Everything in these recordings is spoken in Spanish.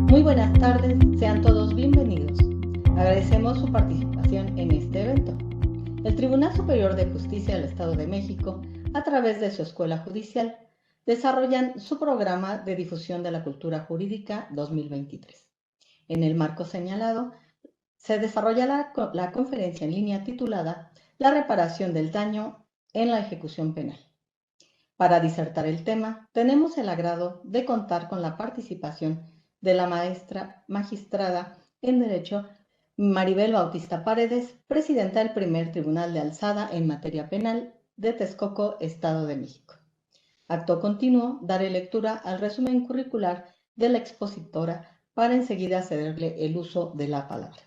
Muy buenas tardes, sean todos bienvenidos. Agradecemos su participación en este evento. El Tribunal Superior de Justicia del Estado de México, a través de su Escuela Judicial, desarrollan su programa de difusión de la cultura jurídica 2023. En el marco señalado, se desarrolla la conferencia en línea titulada La reparación del daño en la ejecución penal. Para disertar el tema, tenemos el agrado de contar con la participación de la magistrada en Derecho Maribel Bautista Paredes, presidenta del primer Tribunal de Alzada en materia penal de Texcoco, Estado de México. Acto continuo, daré lectura al resumen curricular de la expositora para enseguida cederle el uso de la palabra.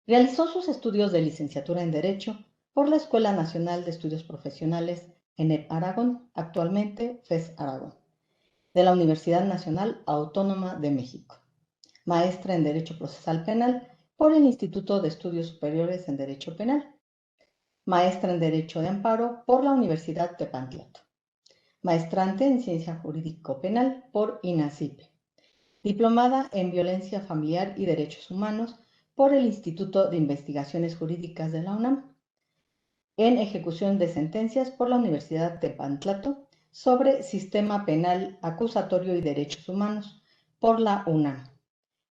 Realizó sus estudios de licenciatura en Derecho por la Escuela Nacional de Estudios Profesionales ENEP Aragón, actualmente FES Aragón, de la Universidad Nacional Autónoma de México. Maestra en Derecho Procesal Penal por el Instituto de Estudios Superiores en Derecho Penal. Maestra en Derecho de Amparo por la Universidad Tepantlato. Maestrante en Ciencia Jurídico Penal por INACIPE. Diplomada en Violencia Familiar y Derechos Humanos por el Instituto de Investigaciones Jurídicas de la UNAM. En Ejecución de Sentencias por la Universidad Tepantlato sobre Sistema Penal Acusatorio y Derechos Humanos por la UNAM.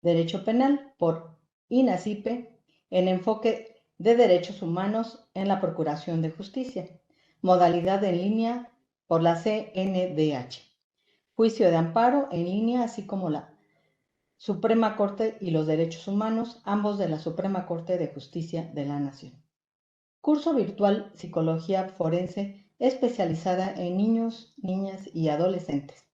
Derecho Penal por INACIPE en enfoque de derechos humanos en la Procuración de Justicia. Modalidad en línea por la CNDH. Juicio de amparo en línea, así como la Suprema Corte y los Derechos Humanos, ambos de la Suprema Corte de Justicia de la Nación. Curso virtual Psicología Forense especializada en niños, niñas y adolescentes.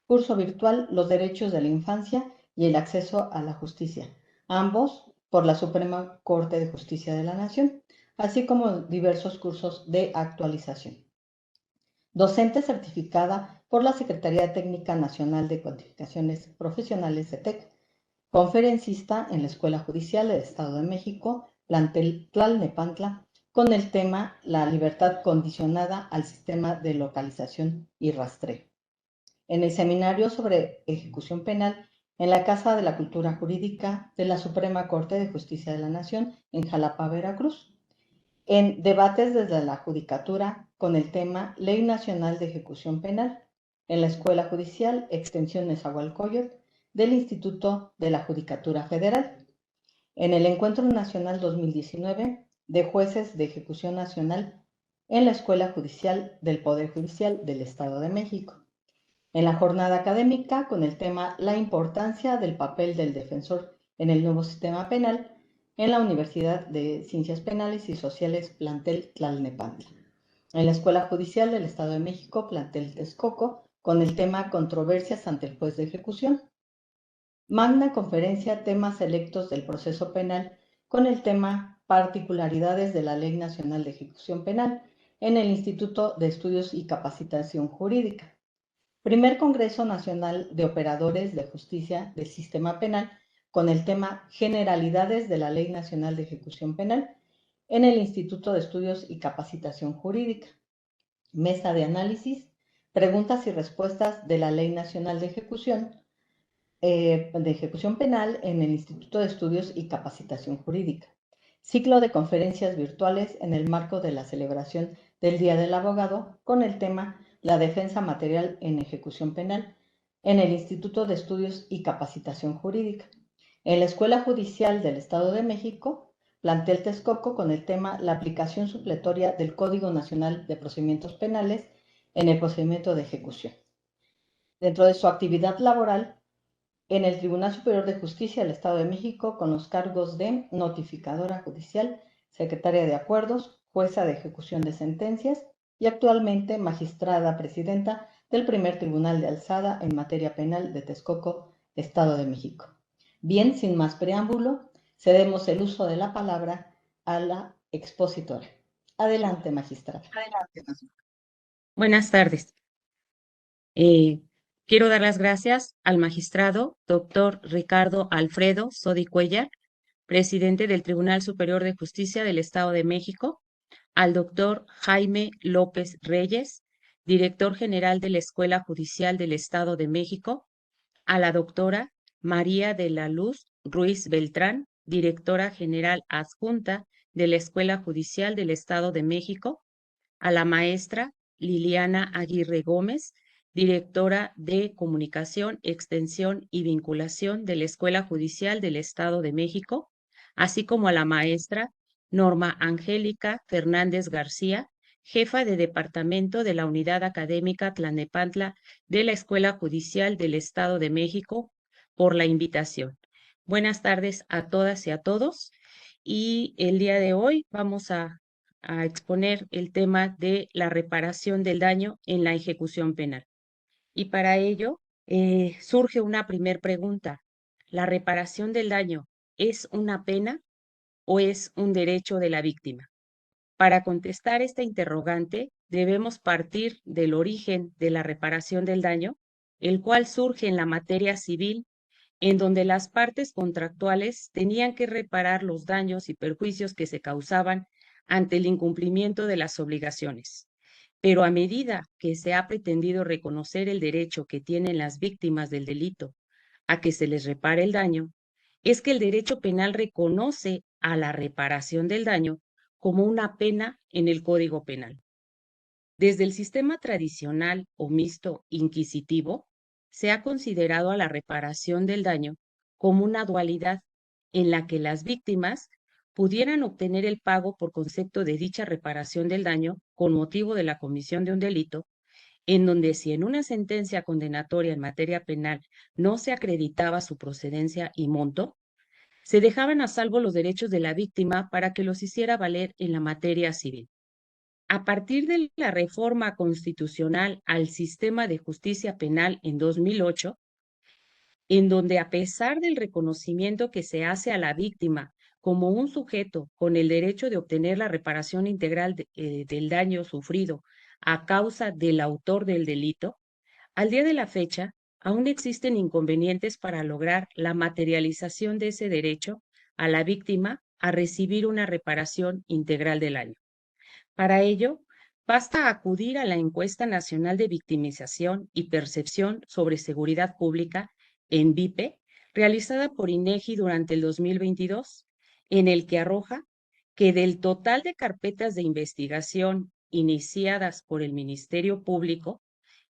Curso virtual Los Derechos de la Infancia y el Acceso a la Justicia, ambos por la Suprema Corte de Justicia de la Nación, así como diversos cursos de actualización. Docente certificada por la Secretaría Técnica Nacional de Cualificaciones Profesionales CETEC. Conferencista en la Escuela Judicial del Estado de México, plantel Tlalnepantla, con el tema La libertad condicionada al sistema de localización y rastreo. En el seminario sobre ejecución penal en la Casa de la Cultura Jurídica de la Suprema Corte de Justicia de la Nación en Jalapa, Veracruz. En debates desde la Judicatura con el tema Ley Nacional de Ejecución Penal en la Escuela Judicial Extensión Nezahualcóyotl del Instituto de la Judicatura Federal. En el Encuentro Nacional 2019 de Jueces de Ejecución Nacional en la Escuela Judicial del Poder Judicial del Estado de México. En la jornada académica con el tema La importancia del papel del defensor en el nuevo sistema penal en la Universidad de Ciencias Penales y Sociales plantel Tlalnepantla. En la Escuela Judicial del Estado de México, plantel Texcoco, con el tema Controversias ante el juez de ejecución. Magna Conferencia Temas Selectos del Proceso Penal con el tema Particularidades de la Ley Nacional de Ejecución Penal en el Instituto de Estudios y Capacitación Jurídica. Primer Congreso Nacional de Operadores de Justicia del Sistema Penal con el tema Generalidades de la Ley Nacional de Ejecución Penal en el Instituto de Estudios y Capacitación Jurídica. Mesa de análisis, preguntas y respuestas de la Ley Nacional de Ejecución Penal en el Instituto de Estudios y Capacitación Jurídica. Ciclo de conferencias virtuales en el marco de la celebración del Día del Abogado con el tema La defensa material en ejecución penal en el Instituto de Estudios y Capacitación Jurídica. En la Escuela Judicial del Estado de México, plantel Texcoco con el tema La aplicación supletoria del Código Nacional de Procedimientos Penales en el procedimiento de ejecución. Dentro de su actividad laboral, en el Tribunal Superior de Justicia del Estado de México con los cargos de notificadora judicial, secretaria de acuerdos, jueza de ejecución de sentencias y actualmente magistrada presidenta del primer Tribunal de Alzada en materia penal de Texcoco, Estado de México. Bien, sin más preámbulo, cedemos el uso de la palabra a la expositora. Adelante, magistrada. Buenas tardes. Quiero dar las gracias al magistrado doctor Ricardo Alfredo Sodi Cuellar, presidente del Tribunal Superior de Justicia del Estado de México, al doctor Jaime López Reyes, director general de la Escuela Judicial del Estado de México, a la doctora María de la Luz Ruiz Beltrán, directora general adjunta de la Escuela Judicial del Estado de México, a la maestra Liliana Aguirre Gómez, directora de Comunicación, Extensión y Vinculación de la Escuela Judicial del Estado de México, así como a la maestra Norma Angélica Fernández García, jefa de departamento de la Unidad Académica Tlalnepantla de la Escuela Judicial del Estado de México, por la invitación. Buenas tardes a todas y a todos. Y el día de hoy vamos a exponer el tema de la reparación del daño en la ejecución penal. Y para ello surge una primer pregunta. ¿La reparación del daño es una pena o es un derecho de la víctima? Para contestar esta interrogante, debemos partir del origen de la reparación del daño, el cual surge en la materia civil, en donde las partes contractuales tenían que reparar los daños y perjuicios que se causaban ante el incumplimiento de las obligaciones. Pero a medida que se ha pretendido reconocer el derecho que tienen las víctimas del delito a que se les repare el daño, es que el derecho penal reconoce a la reparación del daño como una pena en el Código Penal. Desde el sistema tradicional o mixto inquisitivo, se ha considerado a la reparación del daño como una dualidad en la que las víctimas pudieran obtener el pago por concepto de dicha reparación del daño con motivo de la comisión de un delito, en donde si en una sentencia condenatoria en materia penal no se acreditaba su procedencia y monto, se dejaban a salvo los derechos de la víctima para que los hiciera valer en la materia civil. A partir de la reforma constitucional al sistema de justicia penal en 2008, en donde a pesar del reconocimiento que se hace a la víctima como un sujeto con el derecho de obtener la reparación integral del daño sufrido a causa del autor del delito, al día de la fecha aún existen inconvenientes para lograr la materialización de ese derecho a la víctima a recibir una reparación integral del daño. Para ello, basta acudir a la Encuesta Nacional de Victimización y Percepción sobre Seguridad Pública, ENVIPE, realizada por INEGI durante el 2022, en el que arroja que del total de carpetas de investigación iniciadas por el Ministerio Público,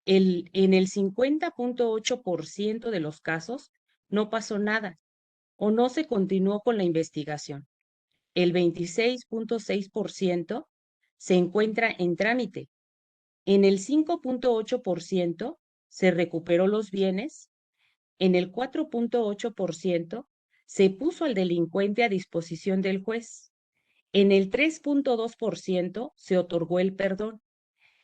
en el 50.8% de los casos no pasó nada o no se continuó con la investigación. El 26.6% se encuentra en trámite. En el 5.8% se recuperó los bienes. En el 4.8% se puso al delincuente a disposición del juez. En el 3.2% se otorgó el perdón.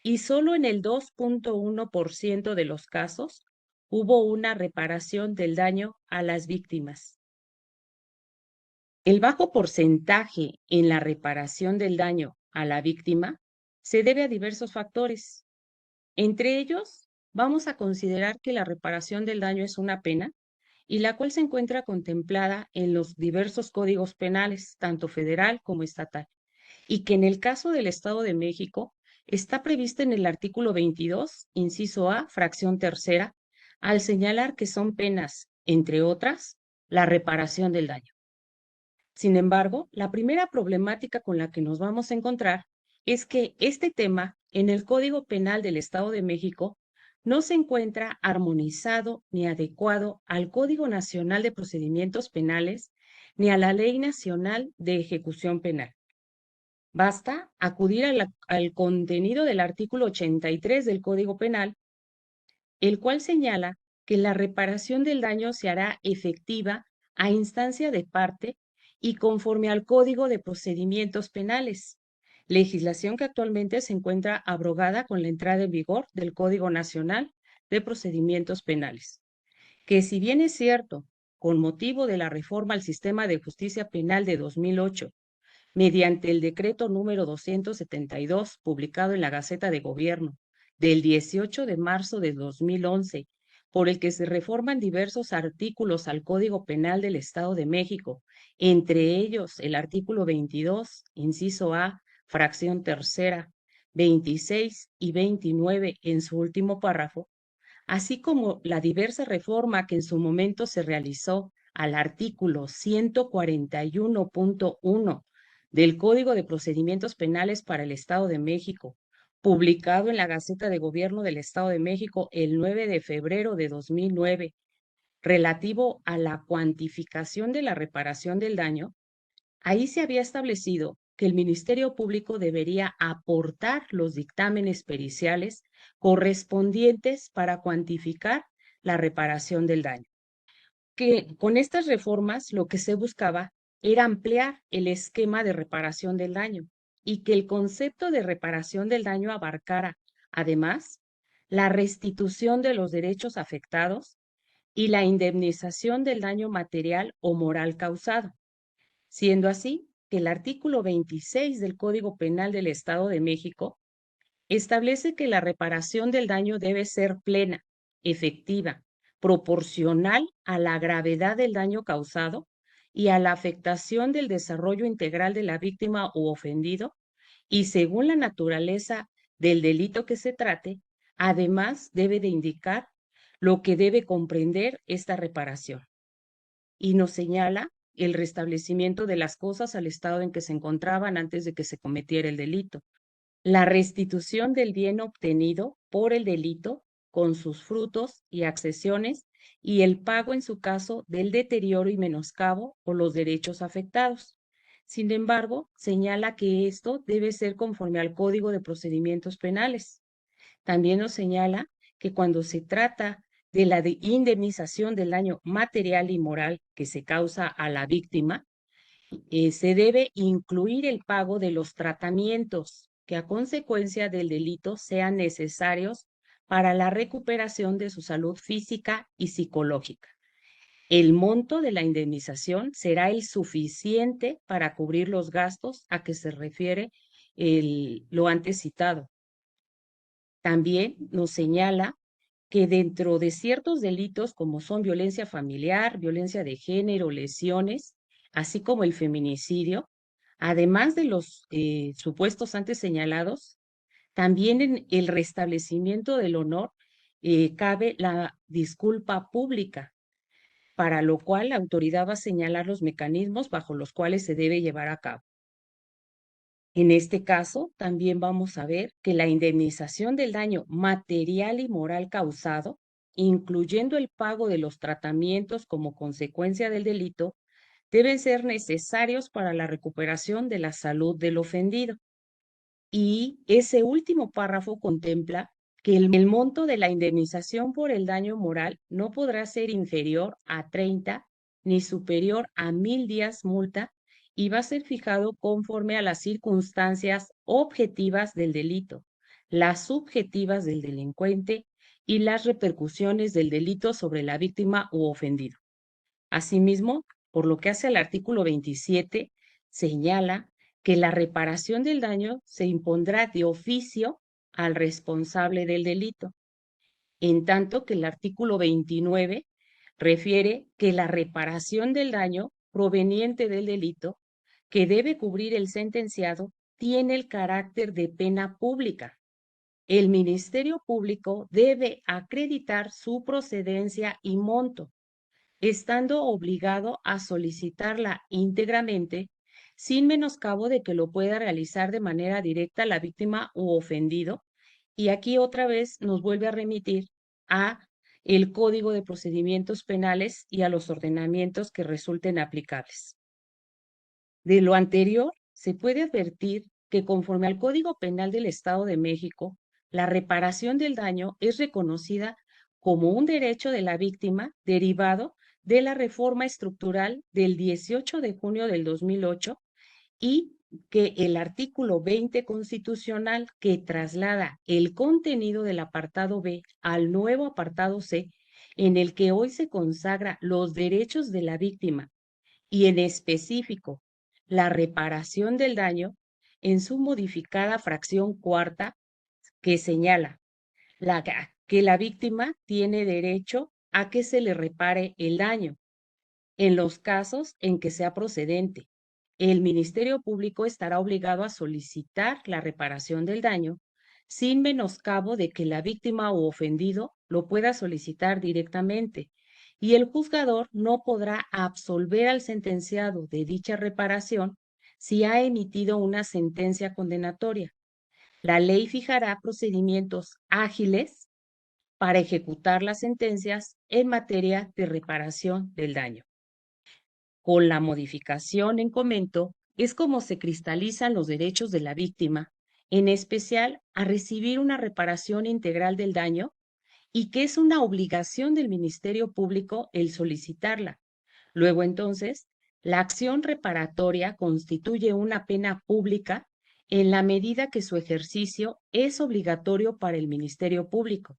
Y solo en el 2.1% de los casos hubo una reparación del daño a las víctimas. El bajo porcentaje en la reparación del daño a la víctima se debe a diversos factores. Entre ellos, vamos a considerar que la reparación del daño es una pena y la cual se encuentra contemplada en los diversos códigos penales, tanto federal como estatal, y que en el caso del Estado de México está prevista en el artículo 22, inciso A, fracción tercera, al señalar que son penas, entre otras, la reparación del daño. Sin embargo, la primera problemática con la que nos vamos a encontrar es que este tema en el Código Penal del Estado de México no se encuentra armonizado ni adecuado al Código Nacional de Procedimientos Penales ni a la Ley Nacional de Ejecución Penal. Basta acudir al contenido del artículo 83 del Código Penal, el cual señala que la reparación del daño se hará efectiva a instancia de parte y conforme al Código de Procedimientos Penales, legislación que actualmente se encuentra abrogada con la entrada en vigor del Código Nacional de Procedimientos Penales, que si bien es cierto, con motivo de la reforma al sistema de justicia penal de 2008, mediante el decreto número 272, publicado en la Gaceta de Gobierno del 18 de marzo de 2011, por el que se reforman diversos artículos al Código Penal del Estado de México, entre ellos el artículo 22, inciso A, fracción tercera, 26 y 29 en su último párrafo, así como la diversa reforma que en su momento se realizó al artículo 141.1 del Código de Procedimientos Penales para el Estado de México, publicado en la Gaceta de Gobierno del Estado de México el 9 de febrero de 2009, relativo a la cuantificación de la reparación del daño. Ahí se había establecido que el Ministerio Público debería aportar los dictámenes periciales correspondientes para cuantificar la reparación del daño. Que con estas reformas lo que se buscaba era ampliar el esquema de reparación del daño y que el concepto de reparación del daño abarcara, además, la restitución de los derechos afectados y la indemnización del daño material o moral causado, siendo así que el artículo 26 del Código Penal del Estado de México establece que la reparación del daño debe ser plena, efectiva, proporcional a la gravedad del daño causado y a la afectación del desarrollo integral de la víctima u ofendido, y según la naturaleza del delito que se trate, además debe de indicar lo que debe comprender esta reparación. Y nos señala el restablecimiento de las cosas al estado en que se encontraban antes de que se cometiera el delito, la restitución del bien obtenido por el delito con sus frutos y accesiones y el pago en su caso del deterioro y menoscabo o los derechos afectados. Sin embargo, señala que esto debe ser conforme al Código de Procedimientos Penales. También nos señala que cuando se trata de la indemnización del daño material y moral que se causa a la víctima, se debe incluir el pago de los tratamientos que a consecuencia del delito sean necesarios para la recuperación de su salud física y psicológica. El monto de la indemnización será el suficiente para cubrir los gastos a que se refiere lo antes citado. También nos señala que dentro de ciertos delitos como son violencia familiar, violencia de género, lesiones, así como el feminicidio, además de los supuestos antes señalados, también en el restablecimiento del honor cabe la disculpa pública, para lo cual la autoridad va a señalar los mecanismos bajo los cuales se debe llevar a cabo. En este caso, también vamos a ver que la indemnización del daño material y moral causado, incluyendo el pago de los tratamientos como consecuencia del delito, deben ser necesarios para la recuperación de la salud del ofendido. Y ese último párrafo contempla que el monto de la indemnización por el daño moral no podrá ser inferior a 30 ni superior a 1,000 días multa y va a ser fijado conforme a las circunstancias objetivas del delito, las subjetivas del delincuente y las repercusiones del delito sobre la víctima u ofendido. Asimismo, por lo que hace al artículo 27, señala que la reparación del daño se impondrá de oficio al responsable del delito, en tanto que el artículo 29 refiere que la reparación del daño proveniente del delito que debe cubrir el sentenciado tiene el carácter de pena pública. El Ministerio Público debe acreditar su procedencia y monto, estando obligado a solicitarla íntegramente, sin menoscabo de que lo pueda realizar de manera directa la víctima u ofendido. Y aquí otra vez nos vuelve a remitir a el Código de Procedimientos Penales y a los ordenamientos que resulten aplicables. De lo anterior, se puede advertir que conforme al Código Penal del Estado de México, la reparación del daño es reconocida como un derecho de la víctima derivado de la reforma estructural del 18 de junio del 2008 y que el artículo 20 constitucional que traslada el contenido del apartado B al nuevo apartado C, en el que hoy se consagra los derechos de la víctima y en específico la reparación del daño en su modificada fracción cuarta que señala que la víctima tiene derecho a que se le repare el daño en los casos en que sea procedente. El Ministerio Público estará obligado a solicitar la reparación del daño sin menoscabo de que la víctima o ofendido lo pueda solicitar directamente, y el juzgador no podrá absolver al sentenciado de dicha reparación si ha emitido una sentencia condenatoria. La ley fijará procedimientos ágiles para ejecutar las sentencias en materia de reparación del daño. Con la modificación en comento es como se cristalizan los derechos de la víctima, en especial a recibir una reparación integral del daño, y que es una obligación del Ministerio Público el solicitarla. Luego entonces, la acción reparatoria constituye una pena pública en la medida que su ejercicio es obligatorio para el Ministerio Público,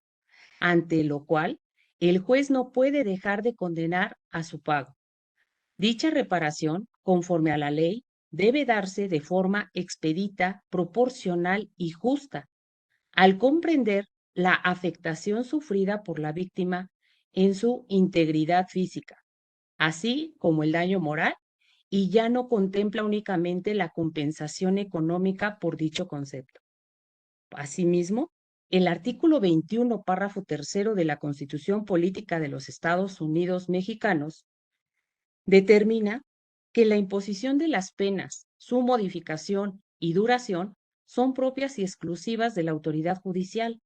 ante lo cual el juez no puede dejar de condenar a su pago. Dicha reparación, conforme a la ley, debe darse de forma expedita, proporcional y justa, al comprender la afectación sufrida por la víctima en su integridad física, así como el daño moral, y ya no contempla únicamente la compensación económica por dicho concepto. Asimismo, el artículo 21, párrafo tercero de la Constitución Política de los Estados Unidos Mexicanos determina que la imposición de las penas, su modificación y duración son propias y exclusivas de la autoridad judicial.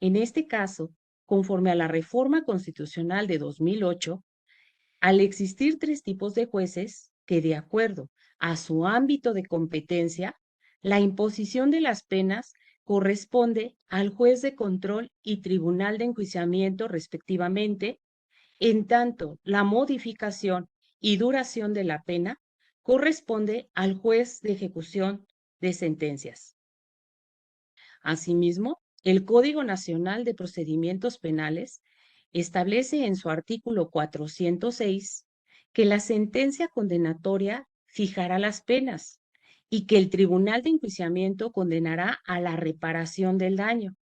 En este caso, conforme a la reforma constitucional de 2008, al existir tres tipos de jueces que, de acuerdo a su ámbito de competencia, la imposición de las penas corresponde al juez de control y tribunal de enjuiciamiento respectivamente, en tanto la modificación y duración de la pena corresponde al juez de ejecución de sentencias. Asimismo, el Código Nacional de Procedimientos Penales establece en su artículo 406 que la sentencia condenatoria fijará las penas y que el Tribunal de Enjuiciamiento condenará a la reparación del daño.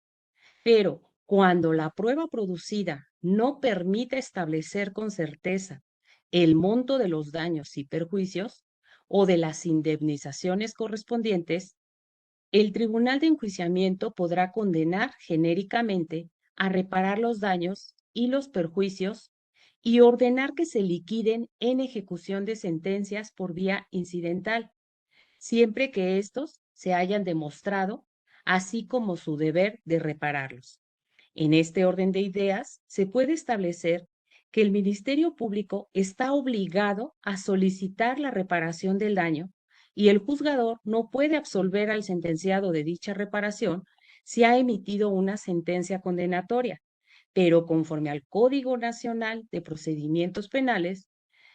Pero cuando la prueba producida no permita establecer con certeza el monto de los daños y perjuicios o de las indemnizaciones correspondientes, el Tribunal de Enjuiciamiento podrá condenar genéricamente a reparar los daños y los perjuicios y ordenar que se liquiden en ejecución de sentencias por vía incidental, siempre que estos se hayan demostrado, así como su deber de repararlos. En este orden de ideas, se puede establecer que el Ministerio Público está obligado a solicitar la reparación del daño y el juzgador no puede absolver al sentenciado de dicha reparación si ha emitido una sentencia condenatoria, pero conforme al Código Nacional de Procedimientos Penales,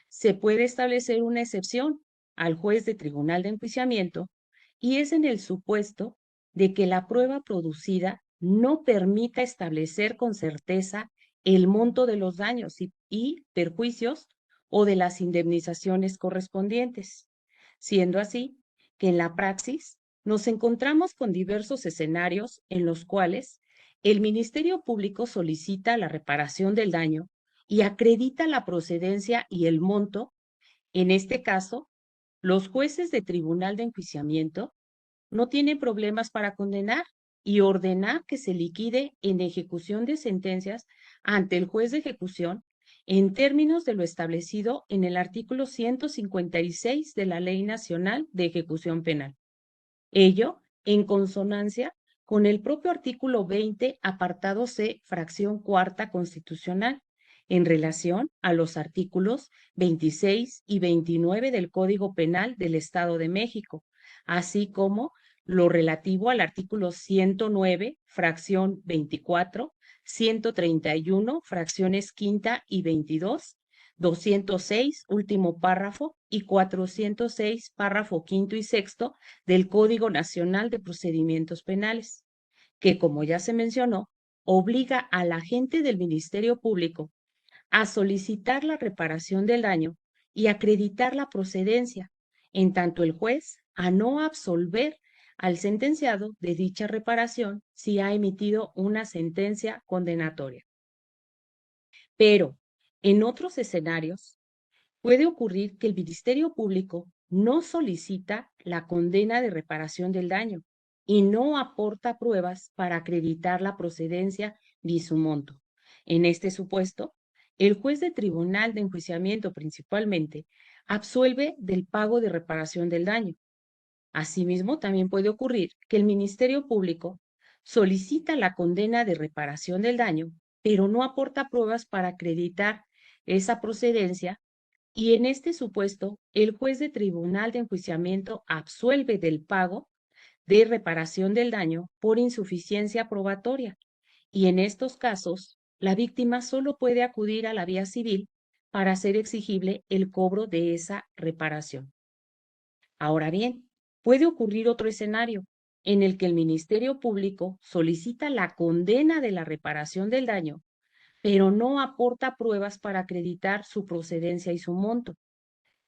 se puede establecer una excepción al juez de tribunal de enjuiciamiento, y es en el supuesto de que la prueba producida no permita establecer con certeza el monto de los daños y perjuicios o de las indemnizaciones correspondientes, siendo así que en la praxis nos encontramos con diversos escenarios en los cuales el Ministerio Público solicita la reparación del daño y acredita la procedencia y el monto. En este caso, los jueces de tribunal de enjuiciamiento no tienen problemas para condenar y ordenar que se liquide en ejecución de sentencias ante el juez de ejecución en términos de lo establecido en el artículo 156 de la Ley Nacional de Ejecución Penal. Ello en consonancia con el propio artículo 20, apartado C, fracción cuarta constitucional, en relación a los artículos 26 y 29 del Código Penal del Estado de México, así como lo relativo al artículo 109, fracción 24, 131, fracciones quinta y 22, 206, último párrafo, y 406, párrafo quinto y sexto del Código Nacional de Procedimientos Penales, que, como ya se mencionó, obliga al agente del Ministerio Público a solicitar la reparación del daño y acreditar la procedencia, en tanto el juez a no absolver al sentenciado de dicha reparación si ha emitido una sentencia condenatoria. Pero en otros escenarios, puede ocurrir que el Ministerio Público no solicita la condena de reparación del daño, y no aporta pruebas para acreditar la procedencia ni su monto. En este supuesto, el juez de tribunal de enjuiciamiento principalmente absuelve del pago de reparación del daño. Asimismo, también puede ocurrir que el Ministerio Público solicita la condena de reparación del daño, pero no aporta pruebas para acreditar esa procedencia y en este supuesto, el juez de tribunal de enjuiciamiento absuelve del pago de reparación del daño por insuficiencia probatoria. Y en estos casos, la víctima solo puede acudir a la vía civil para hacer exigible el cobro de esa reparación. Ahora bien, puede ocurrir otro escenario en el que el Ministerio Público solicita la condena de la reparación del daño, pero no aporta pruebas para acreditar su procedencia y su monto.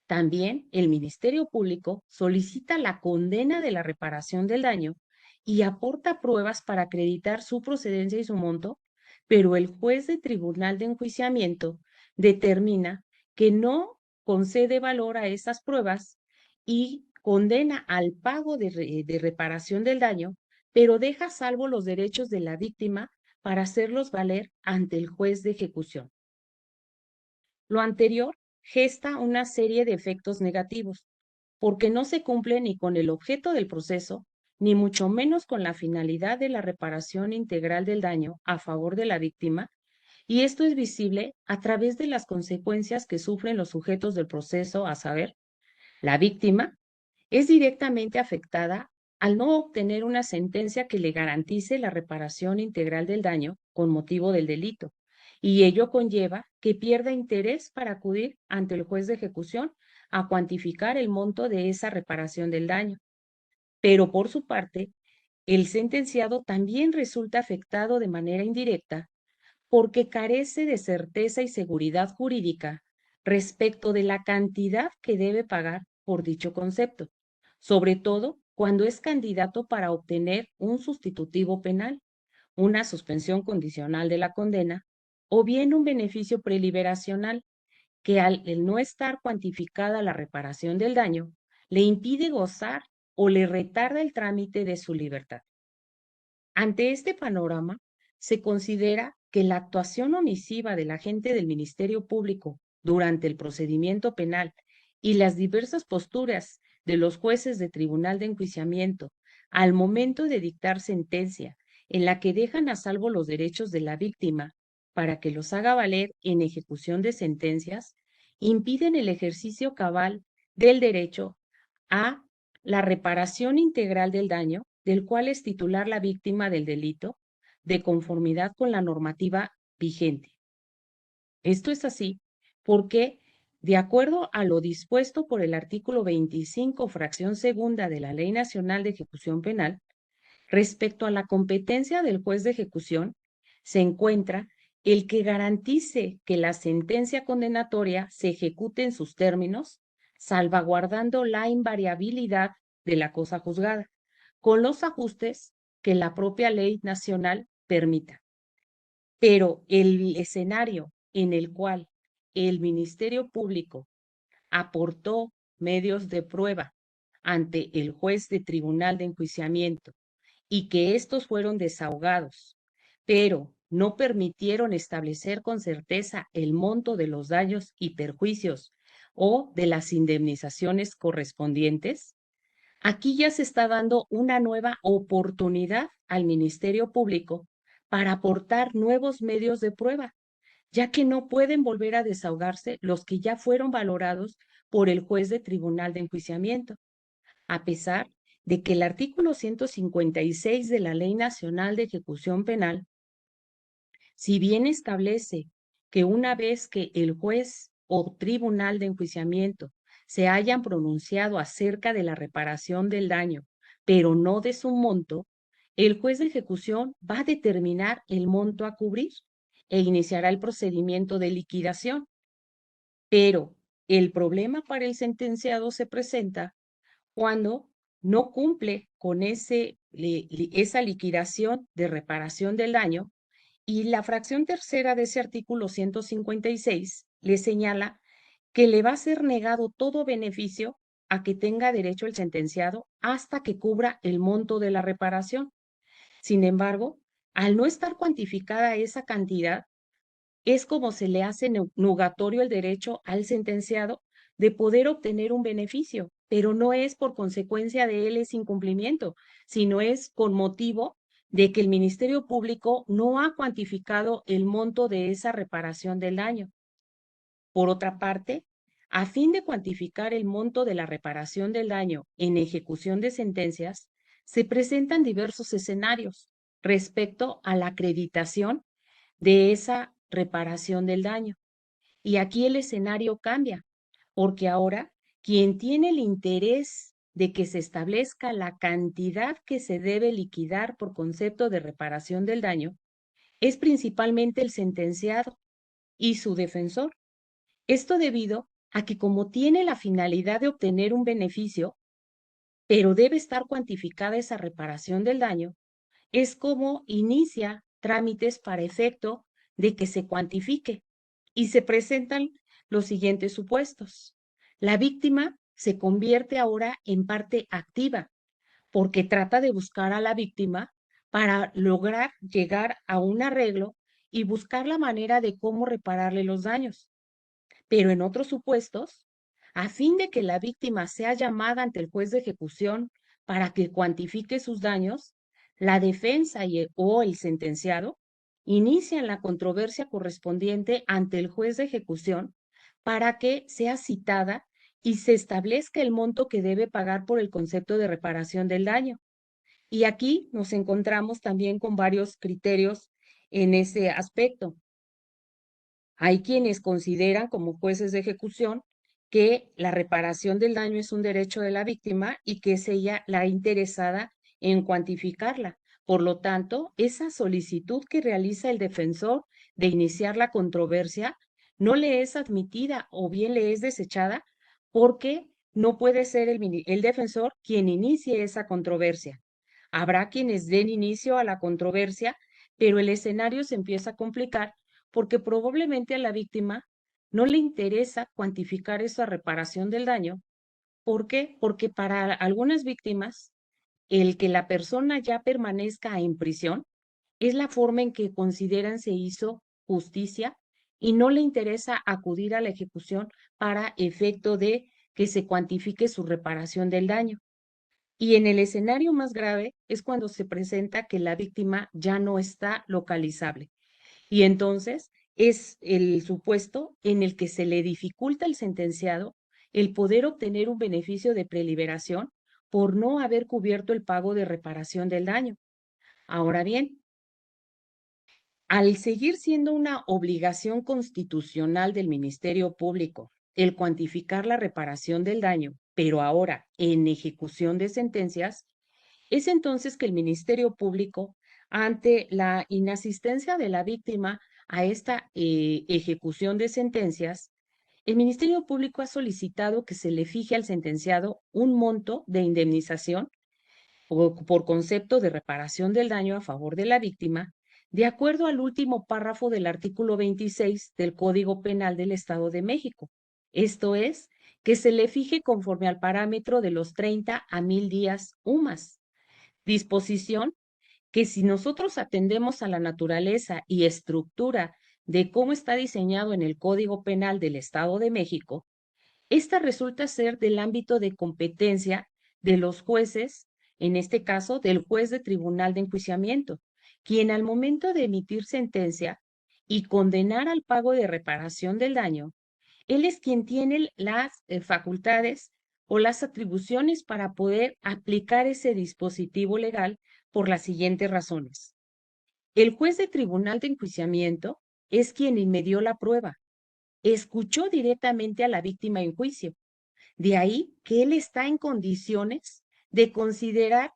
También el Ministerio Público solicita la condena de la reparación del daño y aporta pruebas para acreditar su procedencia y su monto, pero el juez de tribunal de enjuiciamiento determina que no concede valor a esas pruebas y condena al pago de reparación del daño, pero deja a salvo los derechos de la víctima para hacerlos valer ante el juez de ejecución. Lo anterior gesta una serie de efectos negativos, porque no se cumple ni con el objeto del proceso, ni mucho menos con la finalidad de la reparación integral del daño a favor de la víctima, y esto es visible a través de las consecuencias que sufren los sujetos del proceso, a saber, la víctima es directamente afectada al no obtener una sentencia que le garantice la reparación integral del daño con motivo del delito, y ello conlleva que pierda interés para acudir ante el juez de ejecución a cuantificar el monto de esa reparación del daño. Pero por su parte, el sentenciado también resulta afectado de manera indirecta porque carece de certeza y seguridad jurídica respecto de la cantidad que debe pagar por dicho concepto, sobre todo cuando es candidato para obtener un sustitutivo penal, una suspensión condicional de la condena o bien un beneficio preliberacional que al el no estar cuantificada la reparación del daño, le impide gozar o le retarda el trámite de su libertad. Ante este panorama, se considera que la actuación omisiva del agente del Ministerio Público durante el procedimiento penal y las diversas posturas de los jueces de tribunal de enjuiciamiento al momento de dictar sentencia en la que dejan a salvo los derechos de la víctima para que los haga valer en ejecución de sentencias, impiden el ejercicio cabal del derecho a la reparación integral del daño del cual es titular la víctima del delito, de conformidad con la normativa vigente. Esto es así porque, de acuerdo a lo dispuesto por el artículo 25, fracción segunda de la Ley Nacional de Ejecución Penal, respecto a la competencia del juez de ejecución, se encuentra el que garantice que la sentencia condenatoria se ejecute en sus términos, salvaguardando la invariabilidad de la cosa juzgada, con los ajustes que la propia ley nacional permita. Pero el escenario en el cual el Ministerio Público aportó medios de prueba ante el juez de tribunal de enjuiciamiento y que estos fueron desahogados, pero no permitieron establecer con certeza el monto de los daños y perjuicios o de las indemnizaciones correspondientes, aquí ya se está dando una nueva oportunidad al Ministerio Público para aportar nuevos medios de prueba, ya que no pueden volver a desahogarse los que ya fueron valorados por el juez de tribunal de enjuiciamiento, a pesar de que el artículo 156 de la Ley Nacional de Ejecución Penal, si bien establece que una vez que el juez o tribunal de enjuiciamiento se hayan pronunciado acerca de la reparación del daño, pero no de su monto, el juez de ejecución va a determinar el monto a cubrir e iniciará el procedimiento de liquidación. Pero el problema para el sentenciado se presenta cuando no cumple con esa liquidación de reparación del daño y la fracción tercera de ese artículo 156 le señala que le va a ser negado todo beneficio a que tenga derecho el sentenciado hasta que cubra el monto de la reparación. Sin embargo, al no estar cuantificada esa cantidad, es como se le hace nugatorio el derecho al sentenciado de poder obtener un beneficio, pero no es por consecuencia de él ese incumplimiento, sino es con motivo de que el Ministerio Público no ha cuantificado el monto de esa reparación del daño. Por otra parte, a fin de cuantificar el monto de la reparación del daño en ejecución de sentencias, se presentan diversos escenarios respecto a la acreditación de esa reparación del daño. Y aquí el escenario cambia, porque ahora quien tiene el interés de que se establezca la cantidad que se debe liquidar por concepto de reparación del daño es principalmente el sentenciado y su defensor. Esto debido a que como tiene la finalidad de obtener un beneficio, pero debe estar cuantificada esa reparación del daño, es como inicia trámites para efecto de que se cuantifique y se presentan los siguientes supuestos. La víctima se convierte ahora en parte activa porque trata de buscar a la víctima para lograr llegar a un arreglo y buscar la manera de cómo repararle los daños. Pero en otros supuestos, a fin de que la víctima sea llamada ante el juez de ejecución para que cuantifique sus daños, la defensa o el sentenciado inician la controversia correspondiente ante el juez de ejecución para que sea citada y se establezca el monto que debe pagar por el concepto de reparación del daño. Y aquí nos encontramos también con varios criterios en ese aspecto. Hay quienes consideran como jueces de ejecución que la reparación del daño es un derecho de la víctima y que es ella la interesada en cuantificarla. Por lo tanto, esa solicitud que realiza el defensor de iniciar la controversia no le es admitida o bien le es desechada porque no puede ser el defensor quien inicie esa controversia. Habrá quienes den inicio a la controversia, pero el escenario se empieza a complicar porque probablemente a la víctima no le interesa cuantificar esa reparación del daño. ¿Por qué? Porque para algunas víctimas, el que la persona ya permanezca en prisión es la forma en que consideran se hizo justicia y no le interesa acudir a la ejecución para efecto de que se cuantifique su reparación del daño. Y en el escenario más grave es cuando se presenta que la víctima ya no está localizable. Y entonces es el supuesto en el que se le dificulta al sentenciado el poder obtener un beneficio de preliberación por no haber cubierto el pago de reparación del daño. Ahora bien, al seguir siendo una obligación constitucional del Ministerio Público el cuantificar la reparación del daño, pero ahora en ejecución de sentencias, es entonces que el Ministerio Público, ante la inasistencia de la víctima a esta ejecución de sentencias, el Ministerio Público ha solicitado que se le fije al sentenciado un monto de indemnización por concepto de reparación del daño a favor de la víctima, de acuerdo al último párrafo del artículo 26 del Código Penal del Estado de México. Esto es, que se le fije conforme al parámetro de los 30 a 1000 días UMAS. Disposición que si nosotros atendemos a la naturaleza y estructura de cómo está diseñado en el Código Penal del Estado de México, esta resulta ser del ámbito de competencia de los jueces, en este caso del juez de tribunal de enjuiciamiento, quien al momento de emitir sentencia y condenar al pago de reparación del daño, él es quien tiene las facultades o las atribuciones para poder aplicar ese dispositivo legal por las siguientes razones. El juez de tribunal de enjuiciamiento es quien inmedió la prueba, escuchó directamente a la víctima en juicio. De ahí que él está en condiciones de considerar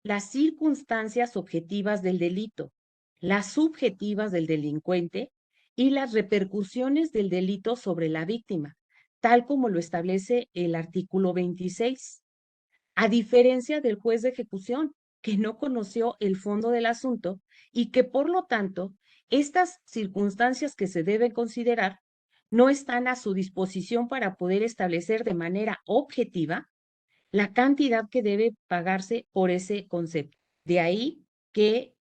las circunstancias objetivas del delito, las subjetivas del delincuente y las repercusiones del delito sobre la víctima, tal como lo establece el artículo 26. A diferencia del juez de ejecución, que no conoció el fondo del asunto y que por lo tanto estas circunstancias que se deben considerar no están a su disposición para poder establecer de manera objetiva la cantidad que debe pagarse por ese concepto. De ahí que,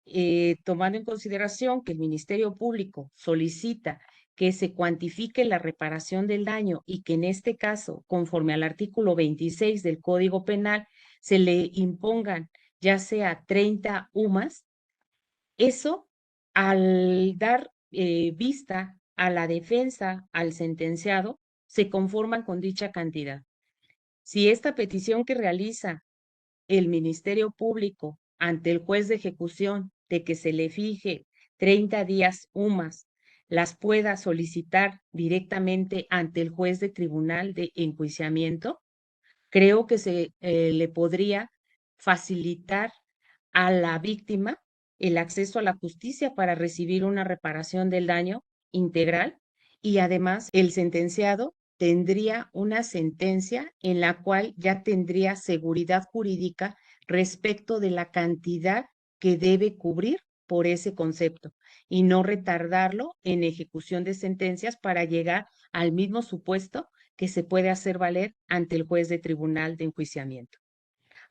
tomando en consideración que el Ministerio Público solicita que se cuantifique la reparación del daño y que en este caso, conforme al artículo 26 del Código Penal, se le impongan ya sea 30 UMAS, eso al dar vista a la defensa, al sentenciado, se conforman con dicha cantidad. Si esta petición que realiza el Ministerio Público ante el juez de ejecución de que se le fije 30 días UMAS, las pueda solicitar directamente ante el juez de tribunal de enjuiciamiento, creo que se le podría facilitar a la víctima el acceso a la justicia para recibir una reparación del daño integral y además el sentenciado tendría una sentencia en la cual ya tendría seguridad jurídica respecto de la cantidad que debe cubrir por ese concepto y no retardarlo en ejecución de sentencias para llegar al mismo supuesto que se puede hacer valer ante el juez de tribunal de enjuiciamiento.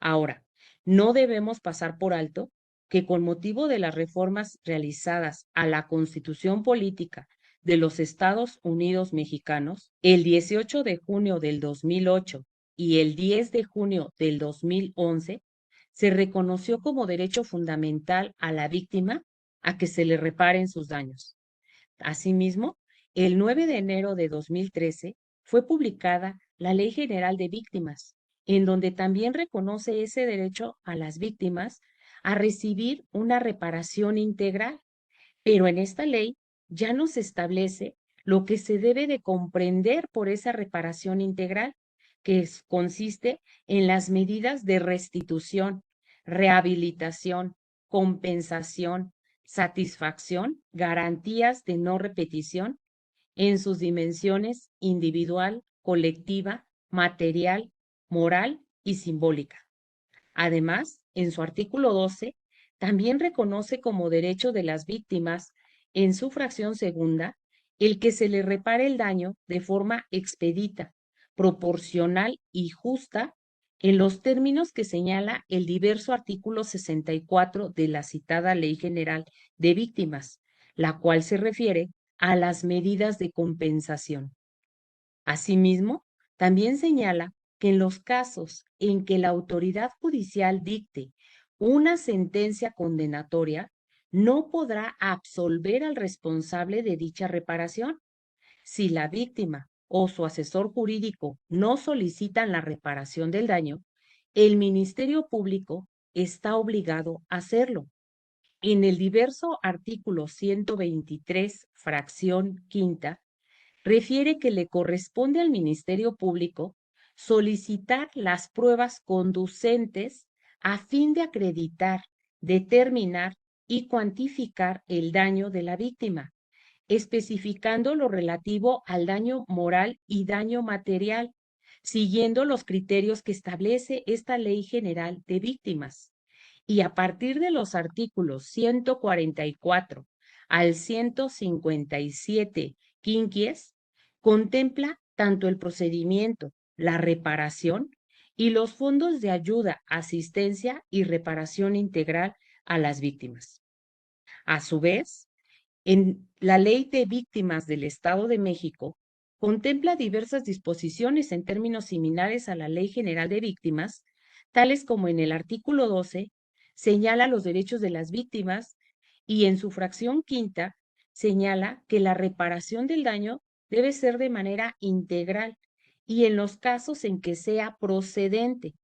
Ahora, no debemos pasar por alto que con motivo de las reformas realizadas a la Constitución Política de los Estados Unidos Mexicanos, el 18 de junio del 2008 y el 10 de junio del 2011, se reconoció como derecho fundamental a la víctima a que se le reparen sus daños. Asimismo, el 9 de enero de 2013 fue publicada la Ley General de Víctimas, en donde también reconoce ese derecho a las víctimas a recibir una reparación integral. Pero en esta ley ya no se establece lo que se debe de comprender por esa reparación integral, que consiste en las medidas de restitución, rehabilitación, compensación, satisfacción, garantías de no repetición en sus dimensiones individual, colectiva, material, moral y simbólica. Además, en su artículo 12, también reconoce como derecho de las víctimas, en su fracción segunda, el que se le repare el daño de forma expedita, proporcional y justa en los términos que señala el diverso artículo 64 de la citada Ley General de Víctimas, la cual se refiere a las medidas de compensación. Asimismo, también señala que en los casos en que la autoridad judicial dicte una sentencia condenatoria, no podrá absolver al responsable de dicha reparación. Si la víctima o su asesor jurídico no solicitan la reparación del daño, el Ministerio Público está obligado a hacerlo. En el diverso artículo 123, fracción quinta, refiere que le corresponde al Ministerio Público solicitar las pruebas conducentes a fin de acreditar, determinar y cuantificar el daño de la víctima, especificando lo relativo al daño moral y daño material, siguiendo los criterios que establece esta Ley General de Víctimas. Y a partir de los artículos 144 al 157 quinquies, contempla tanto el procedimiento, la reparación y los fondos de ayuda, asistencia y reparación integral a las víctimas. A su vez, en la Ley de Víctimas del Estado de México, contempla diversas disposiciones en términos similares a la Ley General de Víctimas, tales como en el artículo 12, señala los derechos de las víctimas y en su fracción quinta señala que la reparación del daño debe ser de manera integral y en los casos en que sea procedente.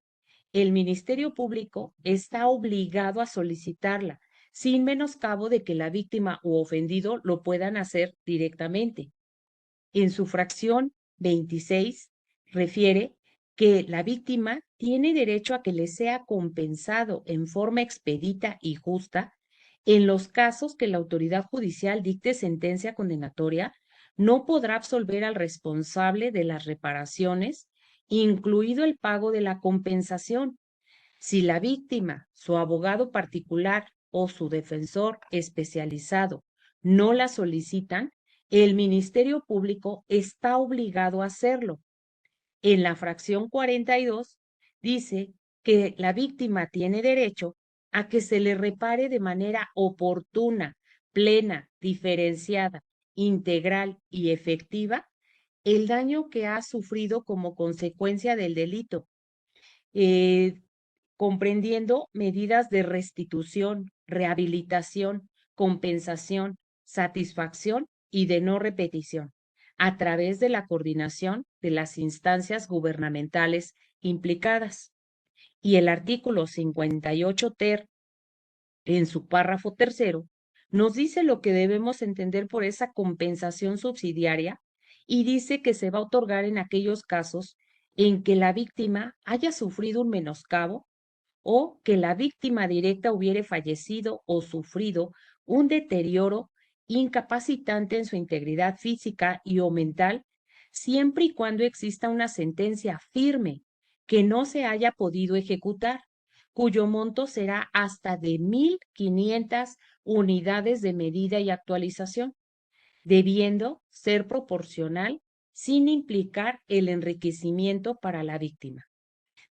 El Ministerio Público está obligado a solicitarla, sin menoscabo de que la víctima u ofendido lo puedan hacer directamente. En su fracción 26 refiere que la víctima tiene derecho a que le sea compensado en forma expedita y justa en los casos que la autoridad judicial dicte sentencia condenatoria, no podrá absolver al responsable de las reparaciones, incluido el pago de la compensación. Si la víctima, su abogado particular o su defensor especializado no la solicitan, el Ministerio Público está obligado a hacerlo. En la fracción 42 dice que la víctima tiene derecho a que se le repare de manera oportuna, plena, diferenciada, integral y efectiva el daño que ha sufrido como consecuencia del delito, eh, comprendiendo medidas de restitución, rehabilitación, compensación, satisfacción y de no repetición, a través de la coordinación de las instancias gubernamentales implicadas. Y el artículo 58 ter, en su párrafo tercero, nos dice lo que debemos entender por esa compensación subsidiaria y dice que se va a otorgar en aquellos casos en que la víctima haya sufrido un menoscabo o que la víctima directa hubiere fallecido o sufrido un deterioro incapacitante en su integridad física y o mental, siempre y cuando exista una sentencia firme que no se haya podido ejecutar, cuyo monto será hasta de 1.500 unidades de medida y actualización, debiendo ser proporcional sin implicar el enriquecimiento para la víctima.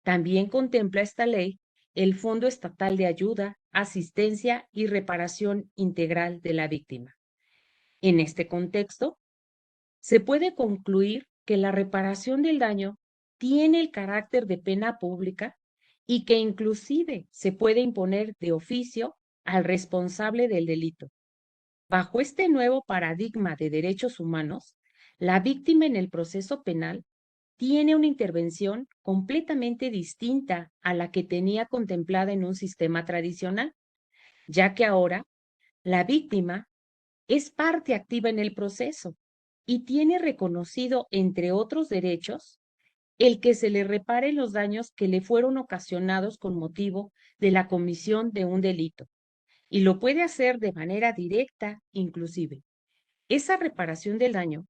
También contempla esta ley el Fondo Estatal de Ayuda, Asistencia y Reparación Integral de la Víctima. En este contexto, se puede concluir que la reparación del daño tiene el carácter de pena pública y que inclusive se puede imponer de oficio al responsable del delito. Bajo este nuevo paradigma de derechos humanos, la víctima en el proceso penal tiene una intervención completamente distinta a la que tenía contemplada en un sistema tradicional, ya que ahora la víctima es parte activa en el proceso y tiene reconocido, entre otros derechos, el que se le repare los daños que le fueron ocasionados con motivo de la comisión de un delito, y lo puede hacer de manera directa, inclusive. Esa reparación del daño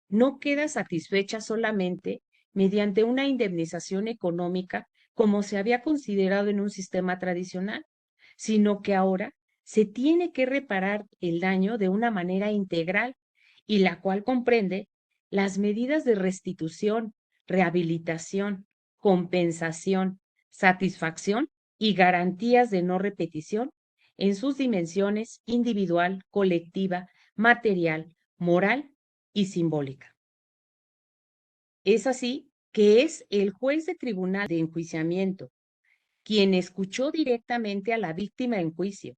no queda satisfecha solamente mediante una indemnización económica como se había considerado en un sistema tradicional, sino que ahora se tiene que reparar el daño de una manera integral y la cual comprende las medidas de restitución, rehabilitación, compensación, satisfacción y garantías de no repetición en sus dimensiones individual, colectiva, material, moral y simbólica. Es así que es el juez de tribunal de enjuiciamiento quien escuchó directamente a la víctima en juicio.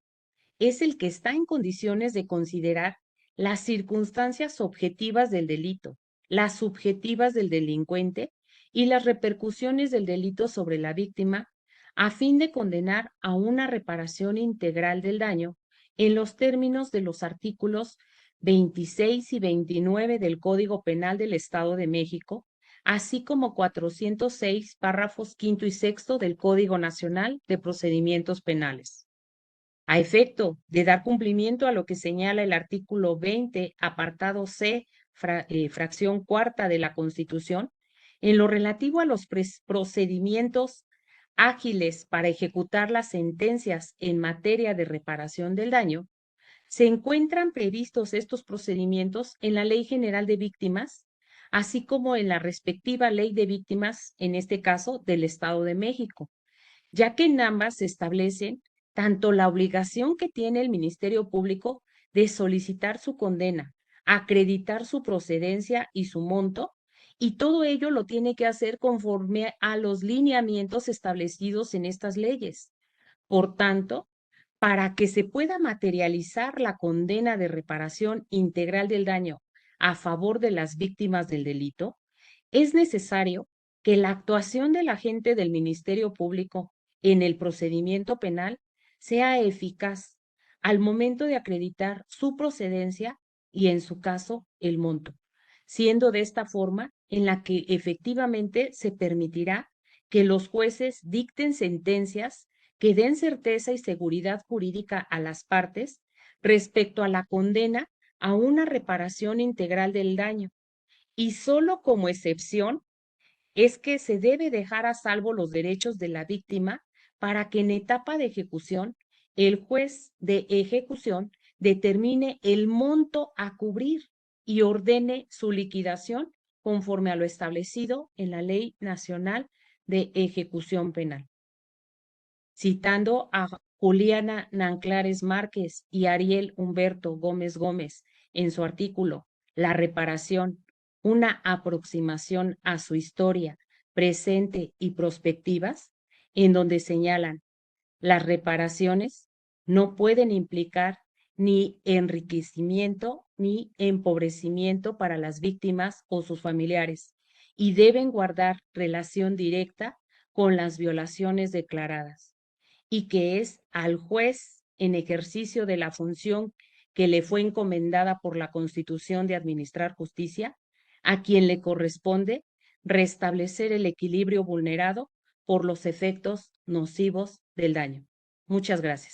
Es el que está en condiciones de considerar las circunstancias objetivas del delito, las subjetivas del delincuente y las repercusiones del delito sobre la víctima a fin de condenar a una reparación integral del daño en los términos de los artículos 26 y 29 del Código Penal del Estado de México, así como 406 párrafos quinto y sexto del Código Nacional de Procedimientos Penales. A efecto de dar cumplimiento a lo que señala el artículo 20, apartado C, fracción cuarta de la Constitución, en lo relativo a los procedimientos ágiles para ejecutar las sentencias en materia de reparación del daño, se encuentran previstos estos procedimientos en la Ley General de Víctimas, así como en la respectiva Ley de Víctimas, en este caso del Estado de México, ya que en ambas se establecen tanto la obligación que tiene el Ministerio Público de solicitar su condena, acreditar su procedencia y su monto, y todo ello lo tiene que hacer conforme a los lineamientos establecidos en estas leyes. Por tanto, para que se pueda materializar la condena de reparación integral del daño a favor de las víctimas del delito, es necesario que la actuación del agente del Ministerio Público en el procedimiento penal sea eficaz al momento de acreditar su procedencia y, en su caso, el monto, siendo de esta forma en la que efectivamente se permitirá que los jueces dicten sentencias que den certeza y seguridad jurídica a las partes respecto a la condena a una reparación integral del daño. Y solo como excepción es que se debe dejar a salvo los derechos de la víctima para que en etapa de ejecución el juez de ejecución determine el monto a cubrir y ordene su liquidación conforme a lo establecido en la Ley Nacional de Ejecución Penal. Citando a Juliana Nanclares Márquez y Ariel Humberto Gómez Gómez en su artículo La reparación, una aproximación a su historia, presente y prospectivas, en donde señalan las reparaciones no pueden implicar ni enriquecimiento ni empobrecimiento para las víctimas o sus familiares y deben guardar relación directa con las violaciones declaradas y que es al juez en ejercicio de la función que le fue encomendada por la Constitución de administrar justicia, a quien le corresponde restablecer el equilibrio vulnerado por los efectos nocivos del daño. Muchas gracias.